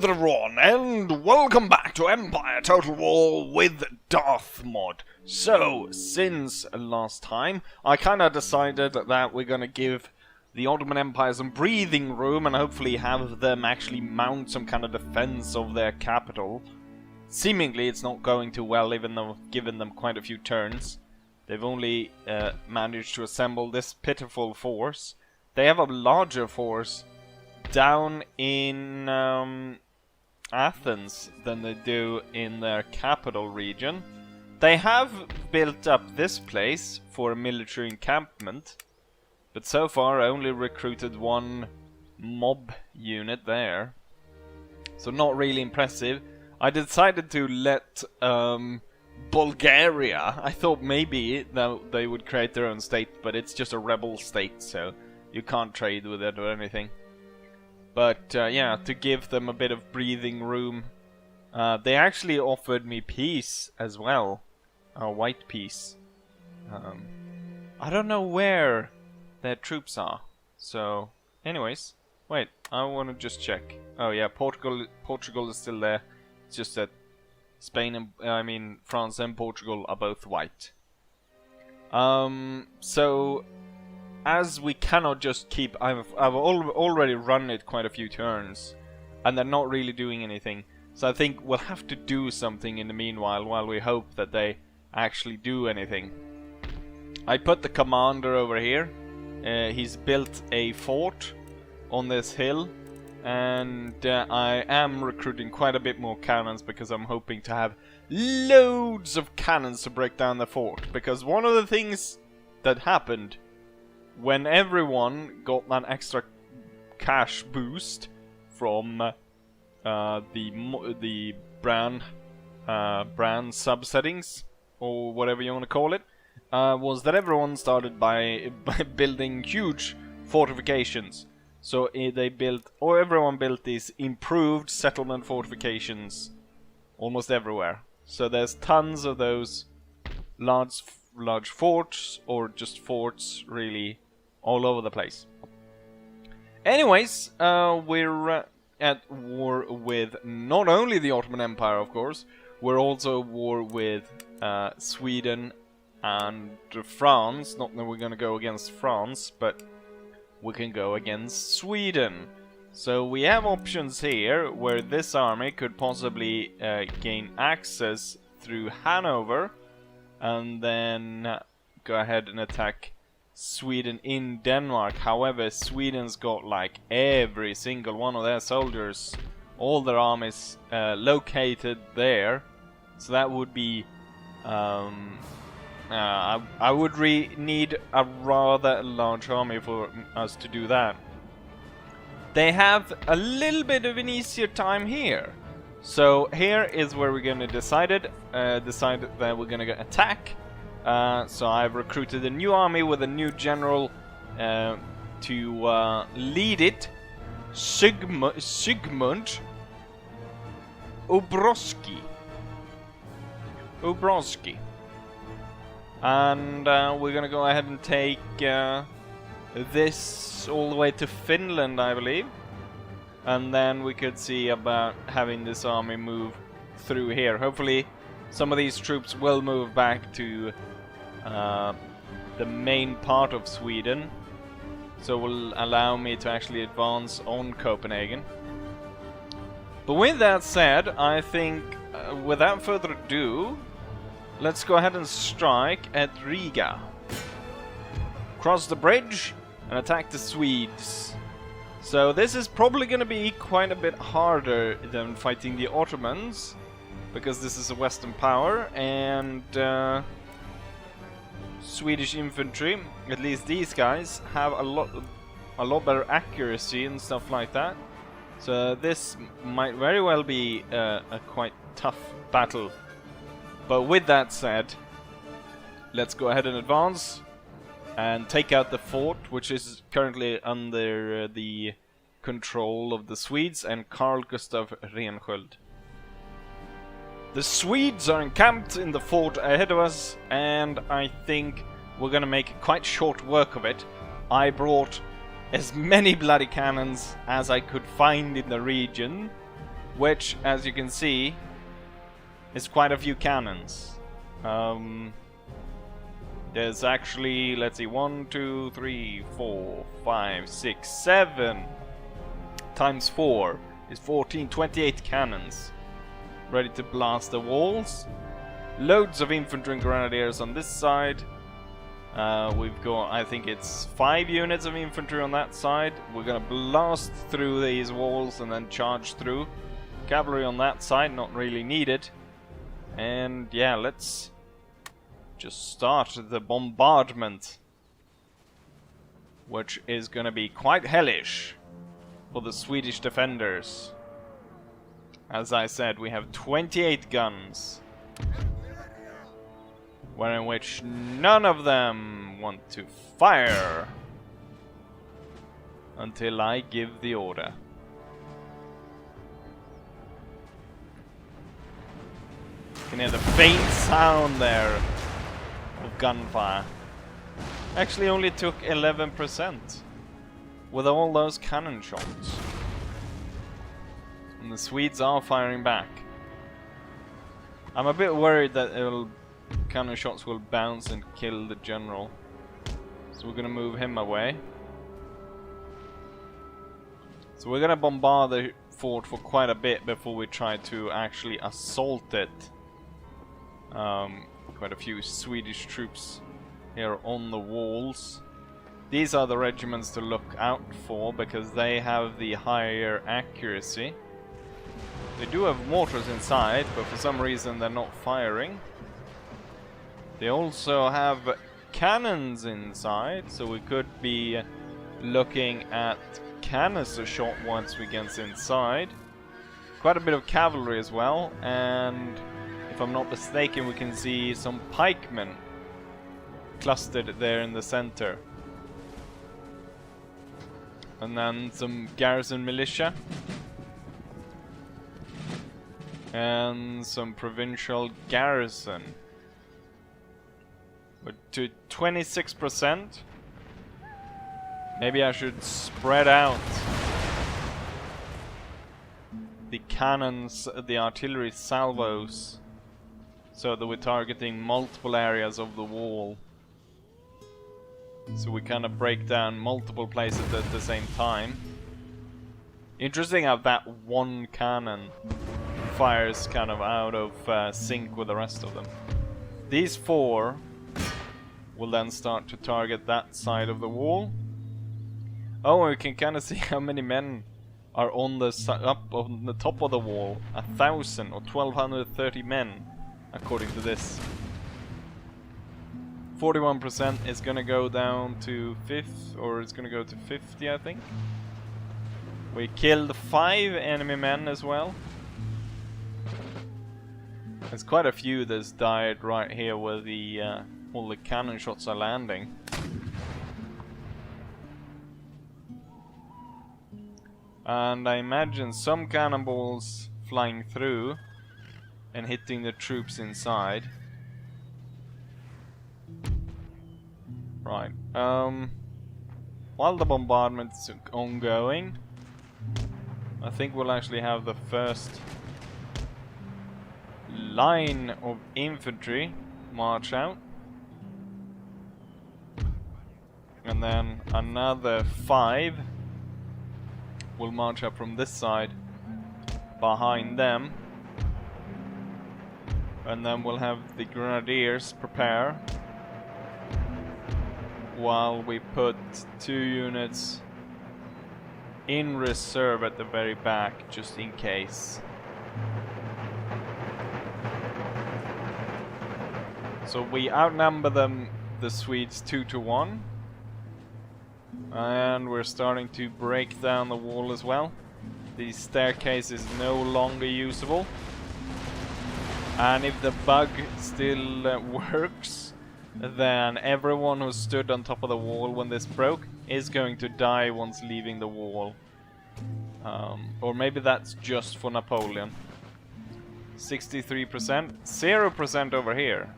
there everyone, and welcome back to Empire Total War with Darth Mod. So, since last time, I kinda decided that we're gonna give the Ottoman Empire some breathing room and hopefully have them actually mount some kind of defense of their capital. Seemingly it's not going too well, even though I've given them quite a few turns. They've only managed to assemble this pitiful force. They have a larger force down in Athens than they do in their capital region. They have built up this place for a military encampment, but so far only recruited one mob unit there. So not really impressive. I decided to let Bulgaria, I thought maybe that they would create their own state, but it's just a rebel state, so you can't trade with it or anything. But yeah, to give them a bit of breathing room. They actually offered me peace as well. White peace. I don't know where their troops are. So, anyways. Wait, I want to just check. Oh yeah, Portugal is still there. It's just that Spain and, France and Portugal are both white. So... as we cannot just keep... I've already run it quite a few turns, and they're not really doing anything. So I think we'll have to do something in the meanwhile, while we hope that they actually do anything. I put the commander over here. He's built a fort on this hill, and I am recruiting quite a bit more cannons, because I'm hoping to have loads of cannons to break down the fort. Because one of the things that happened when everyone got an extra cash boost from the brand subsettings, or whatever you want to call it, was that everyone started by building huge fortifications. So everyone built these improved settlement fortifications almost everywhere. So there's tons of those large forts, or just forts, really, all over the place. Anyways, we're at war with not only the Ottoman Empire, of course, we're also at war with Sweden and France. Not that we're gonna go against France, but we can go against Sweden. So we have options here where this army could possibly gain access through Hanover, and then go ahead and attack Sweden in Denmark. However, Sweden's got like every single one of their soldiers, all their armies located there. So that would be... I would need a rather large army for us to do that. They have a little bit of an easier time here. So here is where we're gonna decide that we're gonna attack. So I've recruited a new army with a new general to lead it, Sigmund Obrowski. And we're gonna go ahead and take this all the way to Finland, I believe. And then we could see about having this army move through here. Hopefully some of these troops will move back to the main part of Sweden, so will allow me to actually advance on Copenhagen. But with that said, I think without further ado, let's go ahead and strike at Riga. Cross the bridge and attack the Swedes. So this is probably going to be quite a bit harder than fighting the Ottomans, because this is a Western power, and Swedish infantry, at least these guys, have a lot better accuracy and stuff like that. So this might very well be a quite tough battle. But with that said, let's go ahead and advance and take out the fort, which is currently under the control of the Swedes and Carl Gustav Rensköld. The Swedes are encamped in the fort ahead of us, and I think we're gonna make quite short work of it. I brought as many bloody cannons as I could find in the region, which, as you can see, is quite a few cannons. There's actually, let's see, 1, 2, 3, 4, 5, 6, 7 times 4 is 14, 28 cannons ready to blast the walls. Loads of infantry and grenadiers on this side. We've got, I think it's 5 units of infantry on that side. We're gonna blast through these walls and then charge through. Cavalry on that side, not really needed. And yeah, let's just start the bombardment, which is gonna be quite hellish for the Swedish defenders. As I said, we have 28 guns, in which none of them want to fire until I give the order. You can hear the faint sound there of gunfire. Actually only took 11% with all those cannon shots. And the Swedes are firing back. I'm a bit worried that cannon shots will bounce and kill the general. So we're gonna move him away. So we're gonna bombard the fort for quite a bit before we try to actually assault it. Quite a few Swedish troops here on the walls. These are the regiments to look out for because they have the higher accuracy. They do have mortars inside, but for some reason they're not firing. They also have cannons inside, so we could be looking at canister shot once we get inside. Quite a bit of cavalry as well, and if I'm not mistaken we can see some pikemen clustered there in the center. And then some garrison militia. And some provincial garrison. But to 26%. Maybe I should spread out the cannons, the artillery salvos, so that we're targeting multiple areas of the wall. So we kind of break down multiple places at the same time. Interesting how that one cannon fires kind of out of sync with the rest of them. These 4 will then start to target that side of the wall. Oh, we can kind of see how many men are on the up on the top of the wall. 1,000 or 1,230 men, according to this. 41% is gonna go down to 5th, or it's gonna go to 50, I think. We killed 5 enemy men as well. There's quite a few that's died right here where the all the cannon shots are landing. And I imagine some cannonballs flying through and hitting the troops inside. Right. While the bombardment is ongoing, I think we'll actually have the first line of infantry march out. And then another 5 will march up from this side behind them. And then we'll have the grenadiers prepare while we put 2 units in reserve at the very back, just in case. So we outnumber them, the Swedes, 2-1. And we're starting to break down the wall as well. The staircase is no longer usable. And if the bug still works, then everyone who stood on top of the wall when this broke is going to die once leaving the wall. Or maybe that's just for Napoleon. 63%, 0% over here.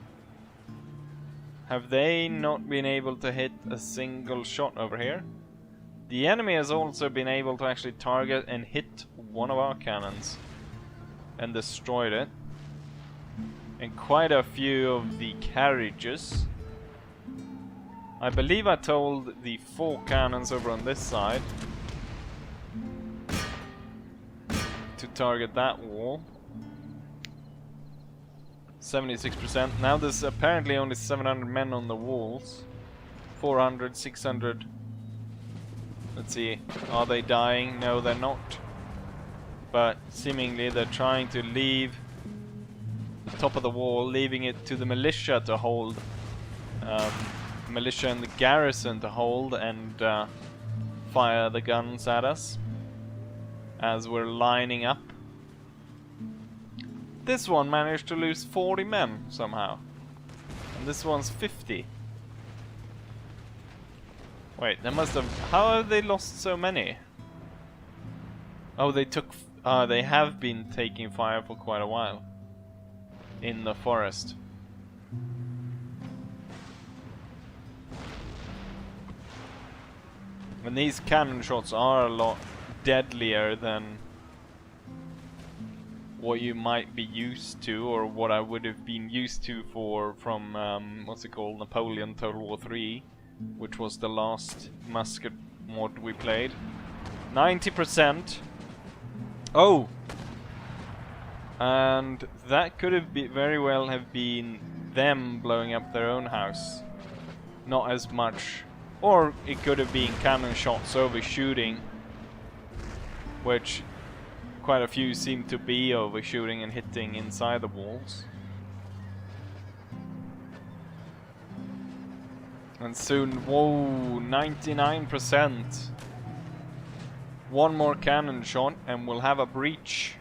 Have they not been able to hit a single shot over here? The enemy has also been able to actually target and hit one of our cannons. and destroyed it. And quite a few of the carriages. I believe I told the 4 cannons over on this side to target that wall. 76%. Now there's apparently only 700 men on the walls. 400, 600. Let's see. Are they dying? No, they're not. But seemingly they're trying to leave the top of the wall, leaving it to the militia to hold. Militia and the garrison to hold and fire the guns at us as we're lining up. This one managed to lose 40 men somehow, and this one's 50. Wait, they must have... How have they lost so many? Oh, they took... they have been taking fire for quite a while in the forest. And these cannon shots are a lot deadlier than what you might be used to, or what I would have been used to from what's it called, Napoleon Total War 3, which was the last musket mod we played. 90%. Oh, and that could have very well have been them blowing up their own house. Not as much. Or it could have been cannon shots overshooting, which quite a few seem to be overshooting and hitting inside the walls. And soon, whoa, 99%. One more cannon shot and we'll have a breach.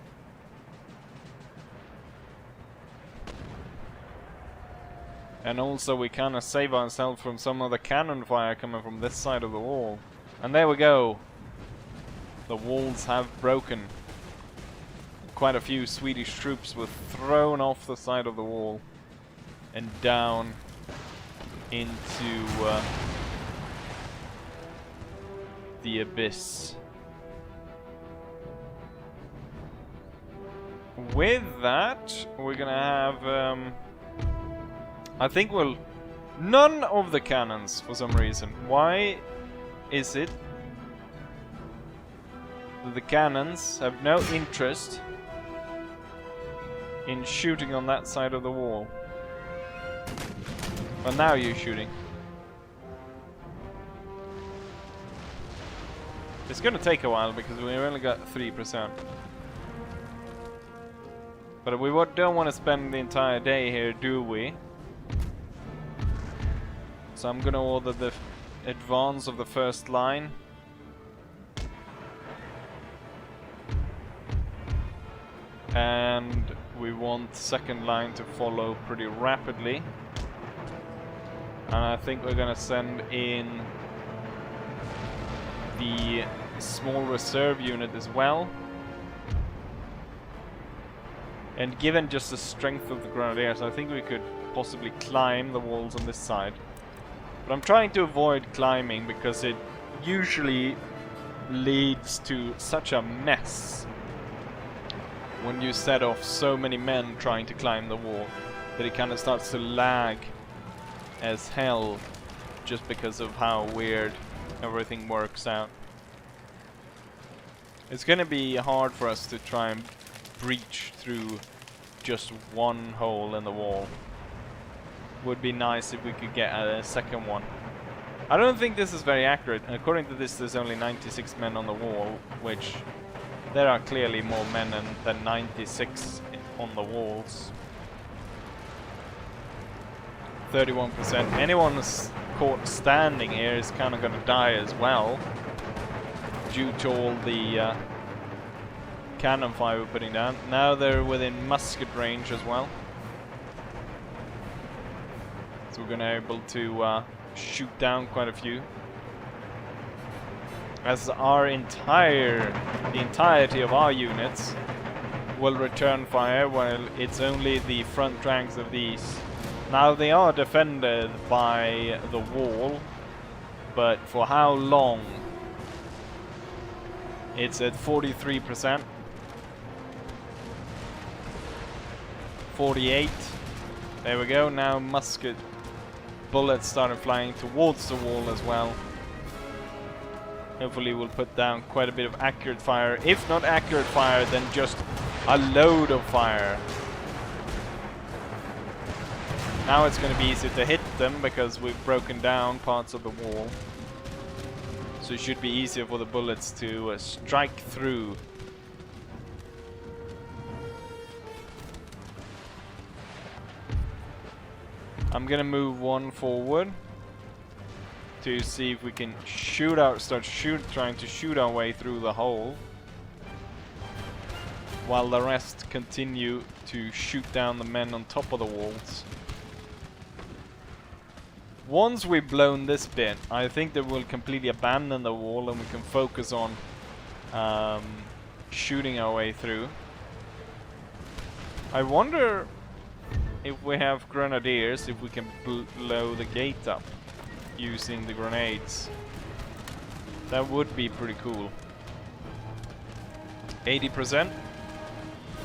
And also we kind of save ourselves from some of the cannon fire coming from this side of the wall. And there we go. The walls have broken. Quite a few Swedish troops were thrown off the side of the wall and down into the abyss. With that, we're gonna have I think we'll... None of the cannons, for some reason. Why is it that the cannons have no interest in shooting on that side of the wall? Well, now you're shooting. It's gonna take a while because we only got 3%. But we don't want to spend the entire day here, do we? So I'm gonna order the advance of the first line. And we want second line to follow pretty rapidly. And I think we're gonna send in the small reserve unit as well. And given just the strength of the grenadiers, I think we could possibly climb the walls on this side. But I'm trying to avoid climbing because it usually leads to such a mess when you set off so many men trying to climb the wall that it kind of starts to lag as hell just because of how weird everything works out. It's gonna be hard for us to try and breach through just one hole in the wall. Would be nice if we could get a second one. I don't think this is very accurate. According to this, there's only 96 men on the wall, which there are clearly more men than 96 on the walls. 31%. Anyone caught standing here is kind of going to die as well, due to all the cannon fire we're putting down. Now they're within musket range as well. So we're gonna be able to shoot down quite a few. As the entirety of our units will return fire while it's only the front ranks of these. Now they are defended by the wall, but for how long? It's at 43%. 48. There we go. Now musket bullets started flying towards the wall as well. Hopefully we'll put down quite a bit of accurate fire. If not accurate fire, then just a load of fire. Now it's going to be easy to hit them because we've broken down parts of the wall. So it should be easier for the bullets to strike through. I'm gonna move one forward to see if we can trying to shoot our way through the hole, while the rest continue to shoot down the men on top of the walls. Once we've blown this bit, I think that we'll completely abandon the wall and we can focus on shooting our way through. I wonder if we have grenadiers, if we can blow the gate up using the grenades. That would be pretty cool. 80%.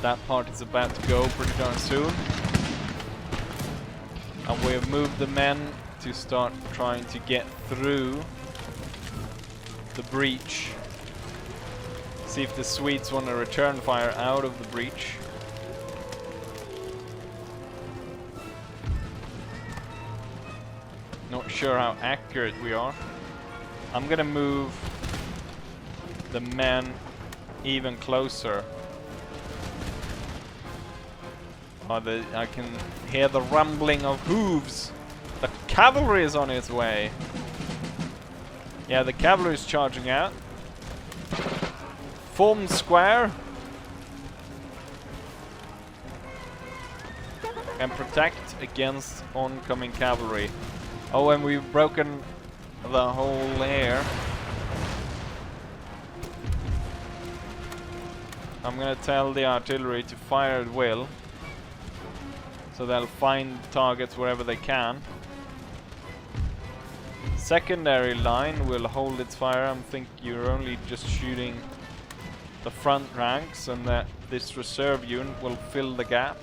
That part is about to go pretty darn soon. And we have moved the men to start trying to get through the breach. See if the Swedes want to return fire out of the breach. Not sure how accurate we are. I'm gonna move the men even closer. I can hear the rumbling of hooves. The cavalry is on its way. Yeah, the cavalry is charging out. Form square. And protect against oncoming cavalry. Oh, and we've broken the hole here. I'm gonna tell the artillery to fire at will, so they'll find targets wherever they can. Secondary line will hold its fire. I think you're only just shooting the front ranks, and that this reserve unit will fill the gap.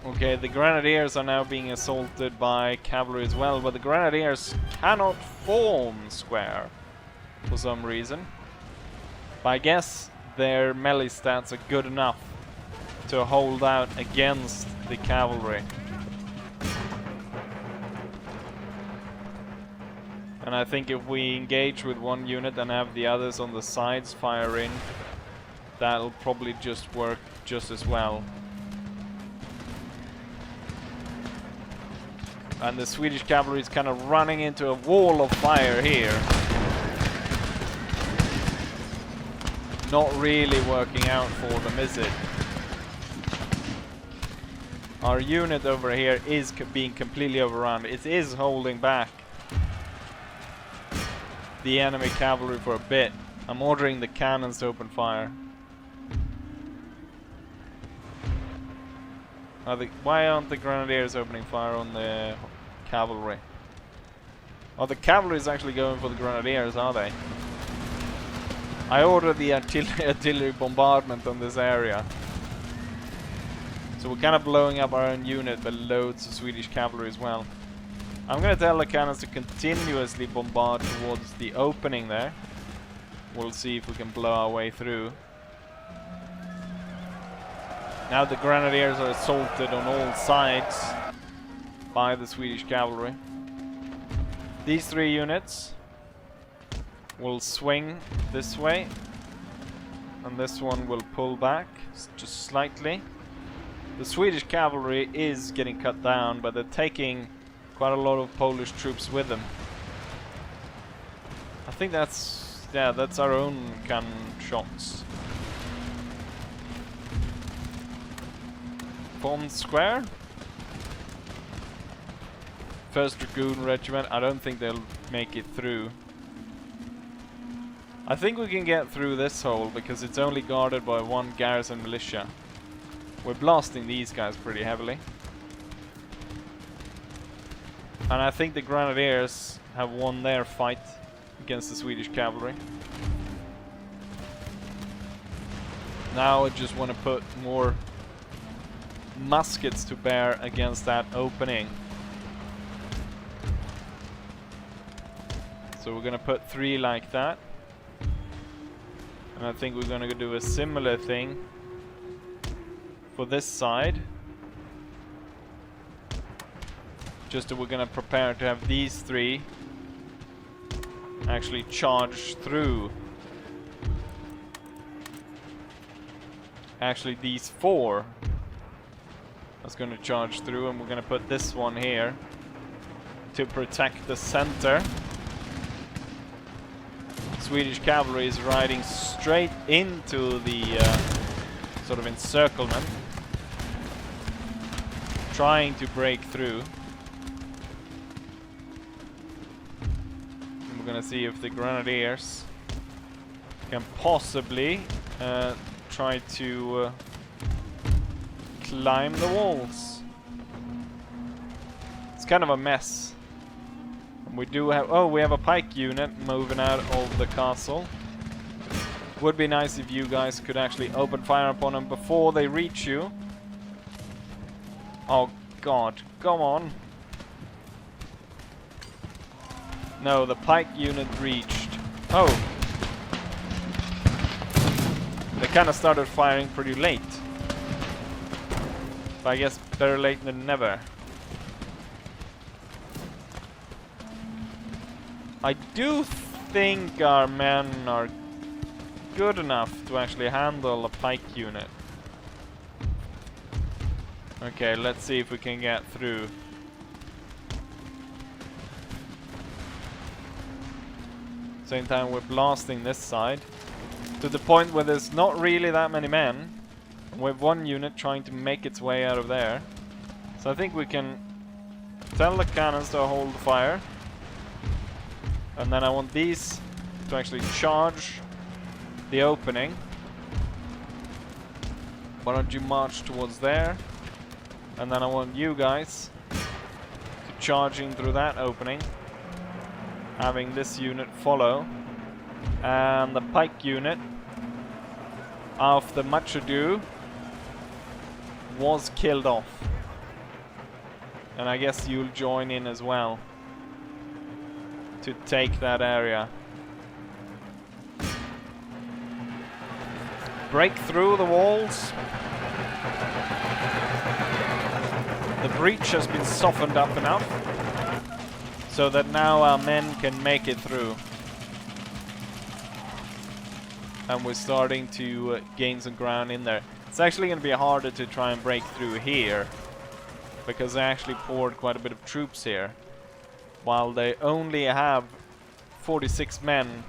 Okay, the grenadiers are now being assaulted by cavalry as well, but the grenadiers cannot form square for some reason. But I guess their melee stats are good enough to hold out against the cavalry. And I think if we engage with one unit and have the others on the sides fire in, that'll probably just work just as well. And the Swedish cavalry is kind of running into a wall of fire here. Not really working out for them, is it? Our unit over here is being completely overrun. It is holding back the enemy cavalry for a bit. I'm ordering the cannons to open fire. Why aren't the grenadiers opening fire on the cavalry? Oh, the cavalry is actually going for the grenadiers, are they? I ordered the artillery bombardment on this area. So we're kind of blowing up our own unit, but loads of Swedish cavalry as well. I'm going to tell the cannons to continuously bombard towards the opening there. We'll see if we can blow our way through. Now the grenadiers are assaulted on all sides by the Swedish cavalry. These three units will swing this way, and this one will pull back just slightly. The Swedish cavalry is getting cut down, but they're taking quite a lot of Polish troops with them. I think that's our own cannon shots. Bomb square. First Dragoon Regiment. I don't think they'll make it through. I think we can get through this hole because it's only guarded by one garrison militia. We're blasting these guys pretty heavily. And I think the grenadiers have won their fight against the Swedish cavalry. Now I just want to put more muskets to bear against that opening. So we're gonna put 3 like that. And I think we're gonna do a similar thing for this side. Just that we're gonna prepare to have these 3 actually charge through. Actually these 4 that's gonna charge through, and we're gonna put this one here to protect the center. Swedish cavalry is riding straight into the sort of encirclement, trying to break through. And we're gonna see if the grenadiers can possibly try to climb the walls. It's kind of a mess. We do have... oh, we have a pike unit moving out of the castle. Would be nice if you guys could actually open fire upon them before they reach you. Oh god, come on. No, the pike unit reached. Oh. They kind of started firing pretty late. But I guess better late than never. I do think our men are good enough to actually handle a pike unit. Okay, let's see if we can get through. Same time we're blasting this side to the point where there's not really that many men. We have 1 unit trying to make its way out of there. So I think we can tell the cannons to hold fire. And then I want these to actually charge the opening. Why don't you march towards there? And then I want you guys to charge in through that opening, having this unit follow. And the pike unit, after much ado, was killed off. And I guess you'll join in as well to take that area. Break through the walls. The breach has been softened up enough so that now our men can make it through. And we're starting to gain some ground in there. It's actually going to be harder to try and break through here because they actually poured quite a bit of troops here, while they only have 46 men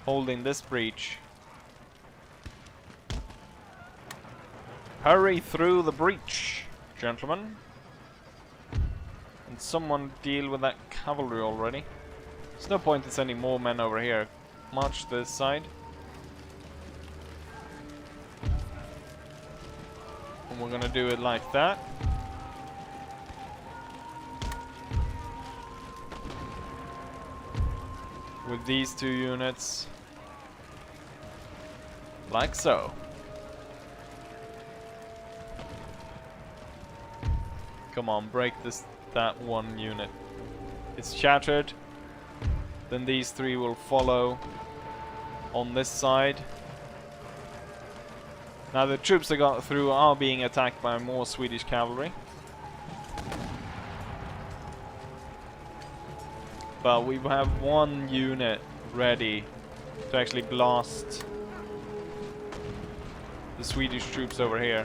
holding this breach. Hurry through the breach, gentlemen. And someone deal with that cavalry already. There's no point in sending more men over here. March this side. And we're gonna do it like that. With these 2 units, like so. Come on, break that 1 unit. It's shattered. Then these 3 will follow on this side. Now the troops that got through are being attacked by more Swedish cavalry. But we have 1 unit ready to actually blast the Swedish troops over here.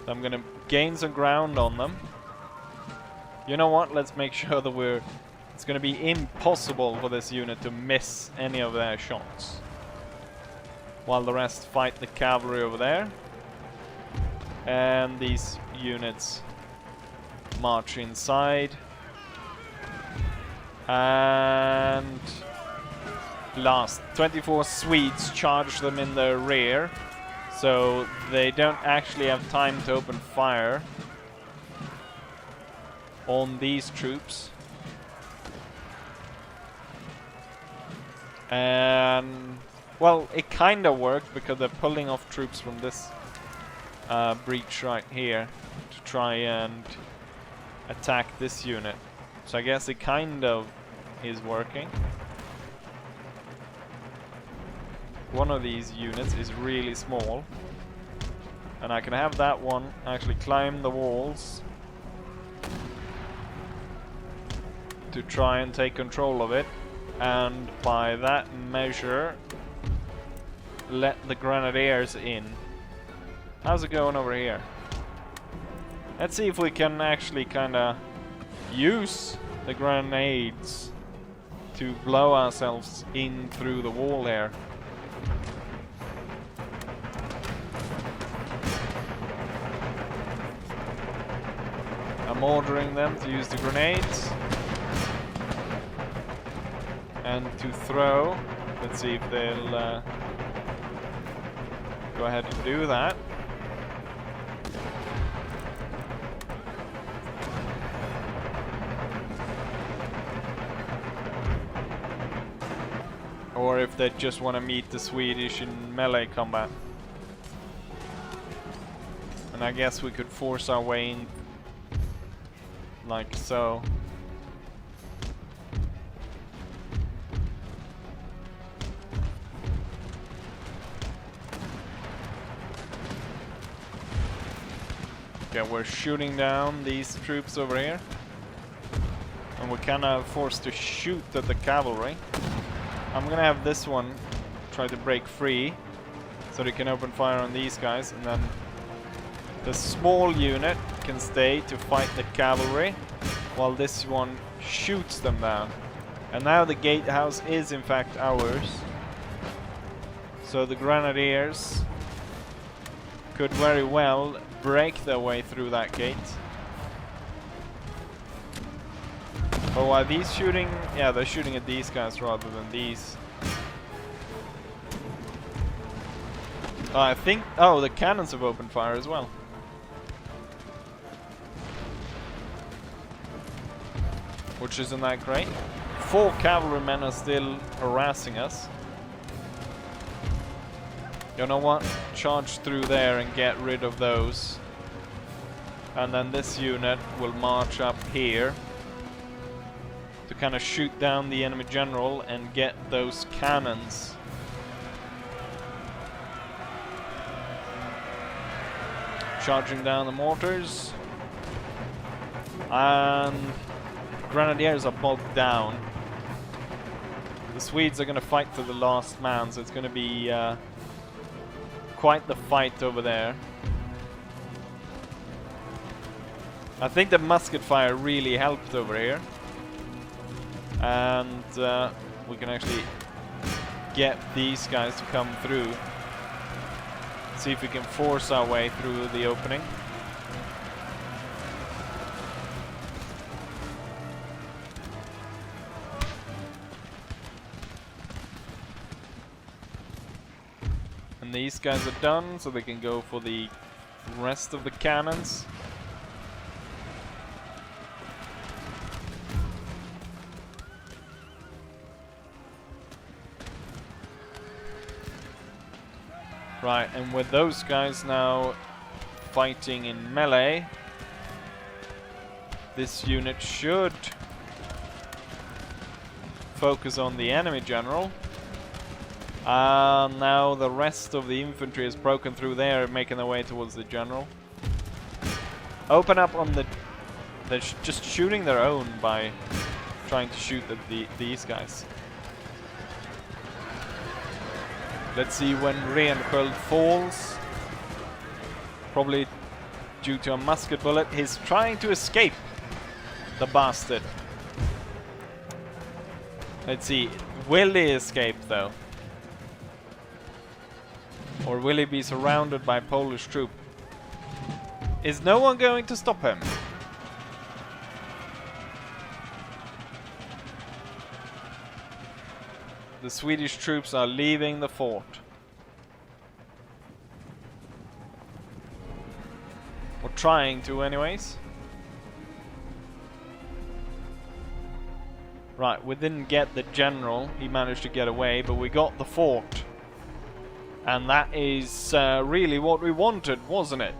So I'm gonna gain some ground on them. You know what? Let's make sure that it's gonna be impossible for this unit to miss any of their shots, while the rest fight the cavalry over there. And these units march inside. And blast. 24 Swedes charge them in their rear, so they don't actually have time to open fire on these troops. And Well, it kinda worked because they're pulling off troops from this breach right here to try and attack this unit. So I guess it kind of is working. One of these units is really small, and I can have that one actually climb the walls to try and take control of it, and by that measure let the grenadiers in. How's it going over here? Let's see if we can actually kinda use the grenades to blow ourselves in through the wall here. I'm ordering them to use the grenades and to throw. Let's see if they'll go ahead and do that. Or if they just want to meet the Swedish in melee combat. And I guess we could force our way in like so. Okay, we're shooting down these troops over here. And we're kind of forced to shoot at the cavalry. I'm gonna have this one try to break free so they can open fire on these guys, and then the small unit can stay to fight the cavalry while this one shoots them down. And now the gatehouse is in fact ours, so the grenadiers could very well break their way through that gate. But while these shooting, yeah, they're shooting at these guys rather than these. I think, oh, the cannons have opened fire as well. Which isn't that great. 4 cavalrymen are still harassing us. You know what? Charge through there and get rid of those. And then this unit will march up here to kind of shoot down the enemy general and get those cannons. Charging down the mortars. And grenadiers are bogged down. The Swedes are going to fight to the last man, so it's going to be quite the fight over there. I think the musket fire really helped over here. And we can actually get these guys to come through. See if we can force our way through the opening. And these guys are done, so they can go for the rest of the cannons. Right, and with those guys now fighting in melee, this unit should focus on the enemy general. Now the rest of the infantry is broken through there, making their way towards the general. Open up on the... They're just shooting their own by trying to shoot at these guys. Let's see when Rensköld falls. Probably due to a musket bullet. He's trying to escape, the bastard. Let's see. Will he escape though? Or will he be surrounded by Polish troops? Is no one going to stop him? The Swedish troops are leaving the fort. Or trying to anyways. Right, we didn't get the general. He managed to get away, but we got the fort. And that is really what we wanted, wasn't it?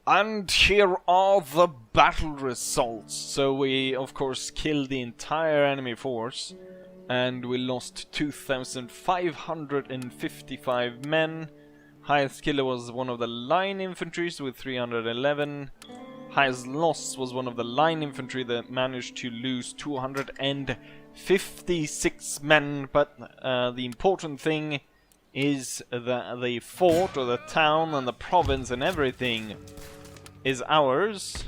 And here are the battle results. So we, of course, killed the entire enemy force. And we lost 2,555 men. Highest killer was one of the line infantry with 311. Highest loss was one of the line infantry that managed to lose 256 men. But the important thing is that the fort or the town and the province and everything is ours.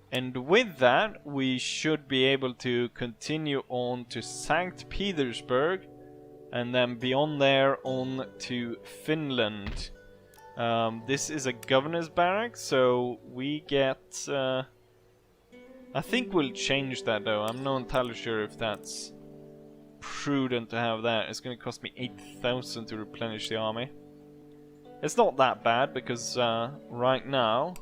And with that, we should be able to continue on to St. Petersburg, and then beyond there on to Finland. This is a governor's barracks, so we get... I think we'll change that though. I'm not entirely sure if that's prudent to have that. It's going to cost me 8,000 to replenish the army. It's not that bad because right now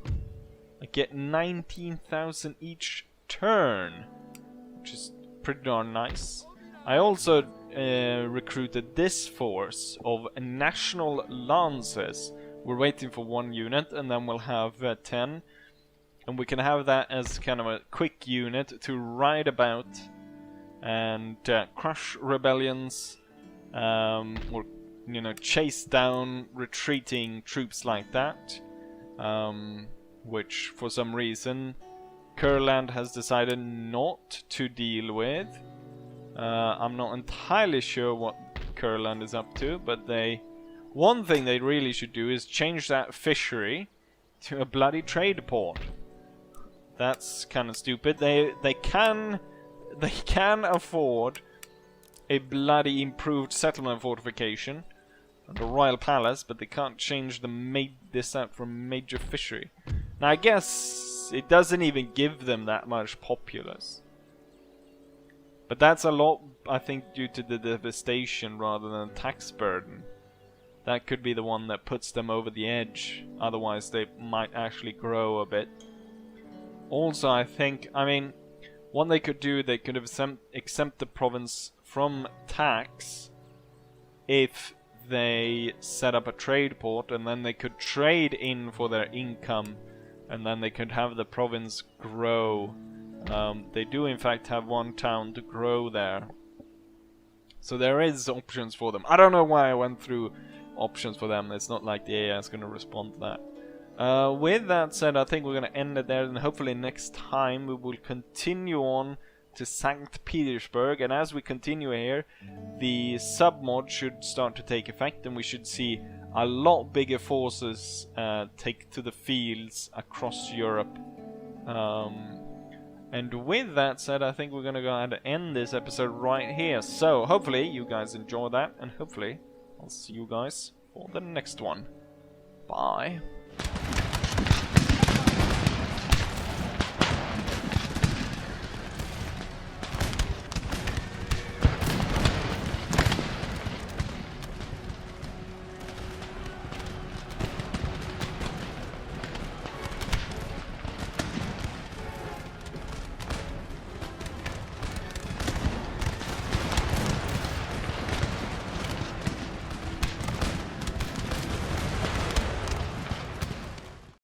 I get 19,000 each turn, which is pretty darn nice. I also recruited this force of national lances. We're waiting for 1 unit and then we'll have 10. And we can have that as kind of a quick unit to ride about and crush rebellions, or you know, chase down retreating troops like that, which for some reason Kurland has decided not to deal with. I'm not entirely sure what Kurland is up to, but one thing they really should do is change that fishery to a bloody trade port. That's kind of stupid. They can afford a bloody improved settlement fortification and a royal palace, but they can't change this out from major fishery. Now I guess it doesn't even give them that much populace, but that's a lot, I think, due to the devastation rather than tax burden. That could be the one that puts them over the edge. Otherwise they might actually grow a bit. Also, I mean, what they could do, they could have exempt the province from tax if they set up a trade port, and then they could trade in for their income, and then they could have the province grow. They do in fact have 1 town to grow there. So there is options for them. I don't know why I went through options for them. It's not like the AI is going to respond to that. With that said, I think we're going to end it there, and hopefully next time we will continue on to St. Petersburg. And as we continue here, the submod should start to take effect, and we should see a lot bigger forces take to the fields across Europe. And with that said, I think we're going to go ahead and end this episode right here. So hopefully you guys enjoy that, and hopefully I'll see you guys for the next one. Bye.